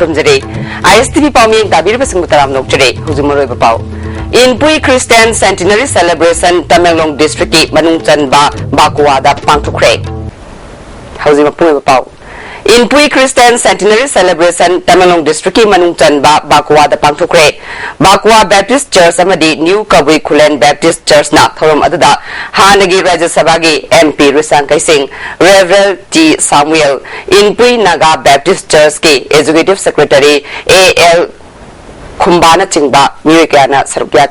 खुरुमजरे ISTV पाउमी ताबीर बसिंग बुतराम नोकजरे हुजुमरोय बपाव Inpui Christian Centenary Celebration Tamenglong District ki manung chanba Bakuwada pangthukre Hauji mapung bapau Inpui Christian Centenary Celebration Tamenglong District ki manung chanba Bakuwada pangthukre Bakwa Baptist Church amadi New Kabui Kulen Baptist Church na thorom aduda hanagi Rajya Sabha gi MP Risang Kaising Reverend T Samuel Inpui Naga Baptist Church ki Executive Secretary AL Kumbana chingba Miyokana Sarukya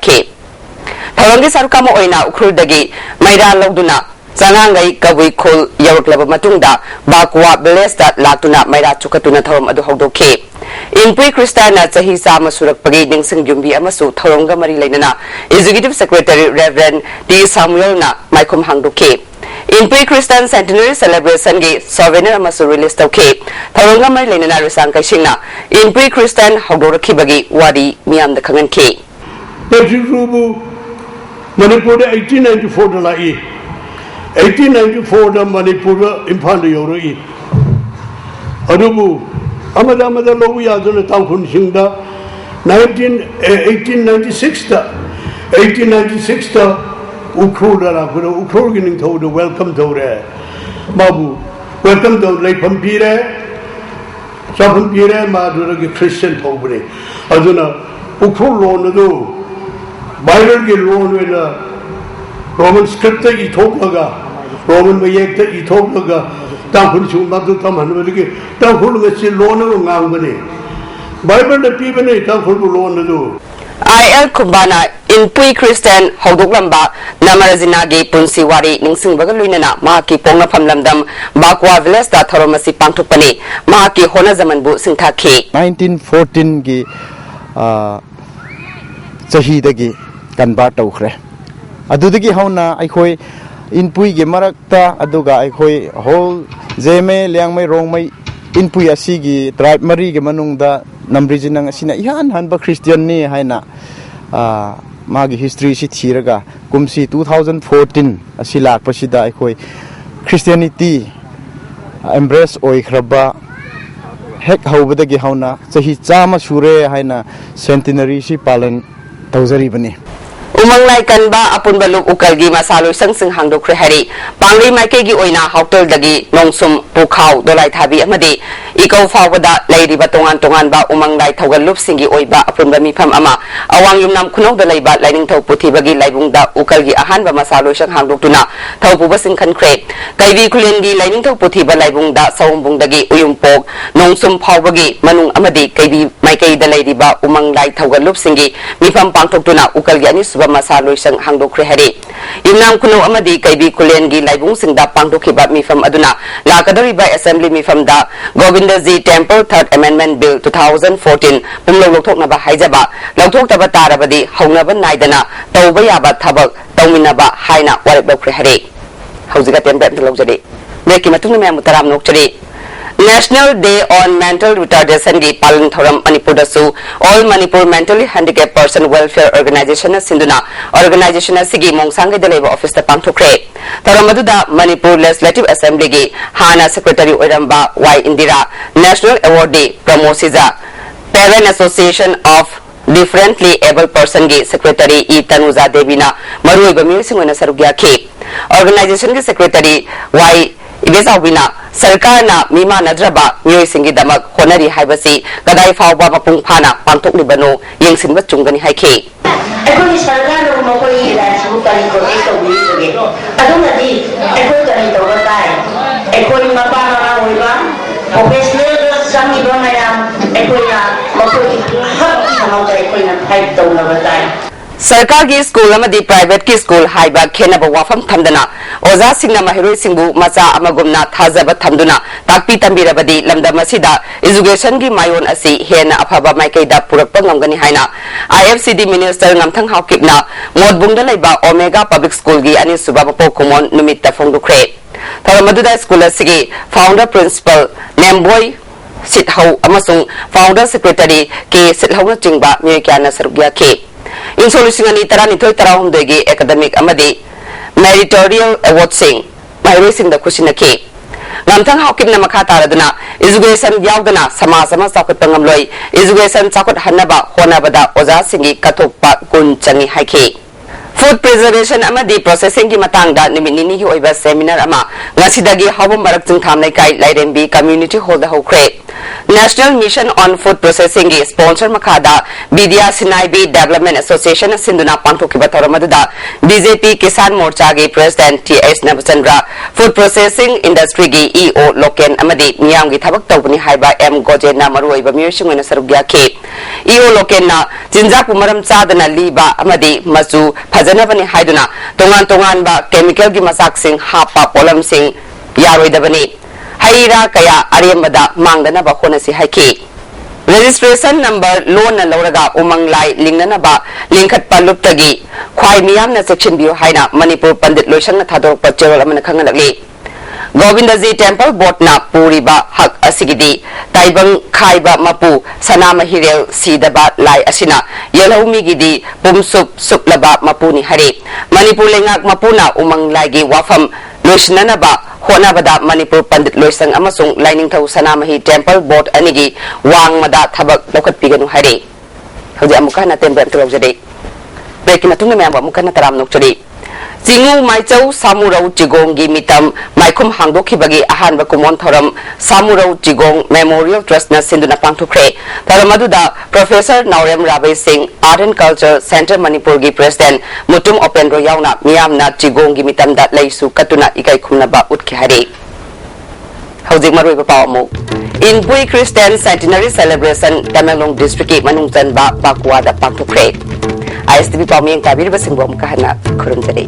Thawangi Sarukama oina Ukrudagi Maida Loduna Zangangai Kabui Kul Yaruklaba Matunda Bakwa Belesta Latuna Maida Chukatuna Thorom Adu Hodoke Inpui Christiana Sahi Sama Surak Pagi Ningsing Jumbi Amasu Thoronga Mari Lainana Executive Secretary Reverend T Samuel na Maikum Hangduke Inpui Christian Centenary Celebration gi souvenir amasu release tauke Thoronga Mari Lainana Risang Kaisingna Inpui Christian Hogdoraki bagi wadi miyam da kangan ke Rubu Manipur 1894 da lai 1894 da Manipur Imphal yoroi Adubu amada lobu yaduna tangkhun singda 1896 da Ukrudara Ukrugin told welcome to there Babu welcome to Lake Pampire Sapampire Madura Christian Tobri Aduna Ukru loan do Bible get loan with Roman scripture Itokaga Roman Mayekta Itokaga Tampun Madu Taman Tampul loan Nangani Bible the people Tampul loan do IL Kumbana Inpui Christian Hogdoklamba Namarazina gi Punsi Wari Ningsing Bagaluinana Mahaki Pongna Phamlamdam Bakwa Village da Thoromasi Pangthukpani Mahaki Hona Zamanbu Singthakhi 1914 gi chahi dagi kanba tawkhre adudagi hauna aikhoi Inpui gi marakta aduga aikhoi hol jeme liangmai rongmai Inpui asigi tribe mari gi manungda namrijinang asina ihan hanba Christian ni haina magi history si thiraga kumsi 2014 asi lakpasida aikhoi Christianity embrace oikhraba hek hawbadagi hauna chahi chama sure haina centenary si palan tawjari bani Umanglai kanba apun baluk ukalgi masalo sang sing hangdokre hari pangri maike gi oina hotel dagi nongsum pukhau dolai thabi amadi ikau fawada lairi batongan tongan ba umanglai thogalup singi oiba apun bami pham ama awang yumnam khunok da laiba laining thau puthi bagi laibung da ukalgi ahan ba masalo sang hangdoktuna thau pu basing khankhre kaibi khulengi laining thau puthi ba laibung da saumbung dagi uyumpok nongsum phawbagi manung amadi kaibi maike da lairi ba umanglai thogalup singi mipham pangthoktuna ukalgi ani Masalo sang hangdokre hari yumnam kuno amadi kaibi kulengi laibung singda pangdokhiba mifam aduna lakadoriba assembly mifam da Govindaji Temple Third Amendment Bill 2014 pumlok lokthokna ba haijaba lokthokta ba tarabadi haunaba naidana tawba yaba thabak tawminaba haina warep dokre hari haujiga temple lokjade meki matungna me mutaram nokjade National Day on Mental Retardation gi palan thoram Manipur dasu All Manipur Mentally Handicapped Person Welfare Organization sinduna organization sigi mongsang de leba office ta pangthokre thoram aduda Manipur Legislative Assembly gi hana secretary oiramba Y Indira National Awardee Pramosiza Parent Association of Differently Able Person gi secretary E Tanuja Devina marui ba milsingona sarugya ke organization gi secretary Y Ibesawina Sarkar na Mima Nadraba Miyoi Singi Damak Honari Haibasi Kadai Fawba Mapung Pana Pangtok Libano Yengsin Chungani Haike Ekoi Sarkar no Mokoi Ila Sukari Koreto Wisuge Adunadi Ekoi Kani Togatai Ekoi Mapana Wiba Professional Sami Domayam Ekoi na Mokoi Hap Samauta Ekoi na Haip Togatai Sarkar gi school amadi private ki school haiba khenaba wafam thamdana oza singna mahiroi singbu macha amagumna thajaba thamduna takpi tambirabadi lamda masida education gi mayon asi hena afaba maikaida purakpa ngamgani haina IFCD minister ngamthang haukipna modbungda laiba Omega Public School gi ani subaba pokumon numitta phongdukre tharamadуда school asigi founder principal Nemboy Sithau amasung founder secretary ke Sithau na chingba miyakana sarugya ke In solution ni tarani toy tarahum degi academic amadi meritorial award sing by raising the question ke lamthang hawkin na makha taraduna education yaudana samaj sama sakut pangamloi education sakut hanaba honabada oja singi kathokpa kun changi haike Food preservation amadi processing ki matangda nimit nini ki oiba seminar ama ngasidagi hawam barak chung thamnai kai lairembi community hall da hokre National Mission on Food Processing ki sponsor makhada Vidya Sinaibi Development Association sinduna pangthokiba thoramadda BJP Kisan Morcha ki President TS Nabachandra Food Processing Industry ki EO Loken amadi miyam ki thabak tawbani haiba M Gojena maruoiba miyosing na sarugya ke EO Loken na jinjak pumaram chadana liba amadi masu Janabani Haiduna, Tongan ba chemical gi masak sing hapa polam sing yaroidabani. Haira kaya Ariamada Mangdana ba Honasi Haiki. Registration number loan na Lauraga Umanglai Lingnana ba Linkat Paluptagi, Kwai Miam na section view Haina, Manipur Pandit Lushan na Tador Pachero Amanakangalagi. Govindaji Temple Board na Puriba Hak Asigidi, Taibang Kaiba Mapu, Sanama Hirel Sidaba Lai Asina, Yellow Migidi, Bumsup Suplaba Mapuni Hari, Manipur Lengak Mapuna Umang Lagi Wafam, Lushnanaba, Honabada Manipur Pandit Lusang Amasung, Lining Tau Sanamahi Temple Board Anigi, Wang Mada Tabak Lokat Piganu Hari. Hodi Amukana Temple Trojade. Breaking a Tunamamba Mukana Taram Nocturi. Jingu Maichau Samurau Jigong Gimitam Maikum Hangdoki Bagi Ahan Bakumon Thoram Samurau Jigong Memorial Trust na Sinduna Pangtukre Taramaduda Professor Naurem Rabai Singh Art and Culture Center Manipur gi President Mutum Open Royauna Miyam na Jigong Gimitam dat Laisu Katuna Ikai Kumnaba Utki Hari Housing Marui Papamu In Pui Christian Centenary Celebration Tamelong District Manungjan Ba Bakwada Pangtukre ISTV Paming Kabir Basingwam Kahana Kurumjari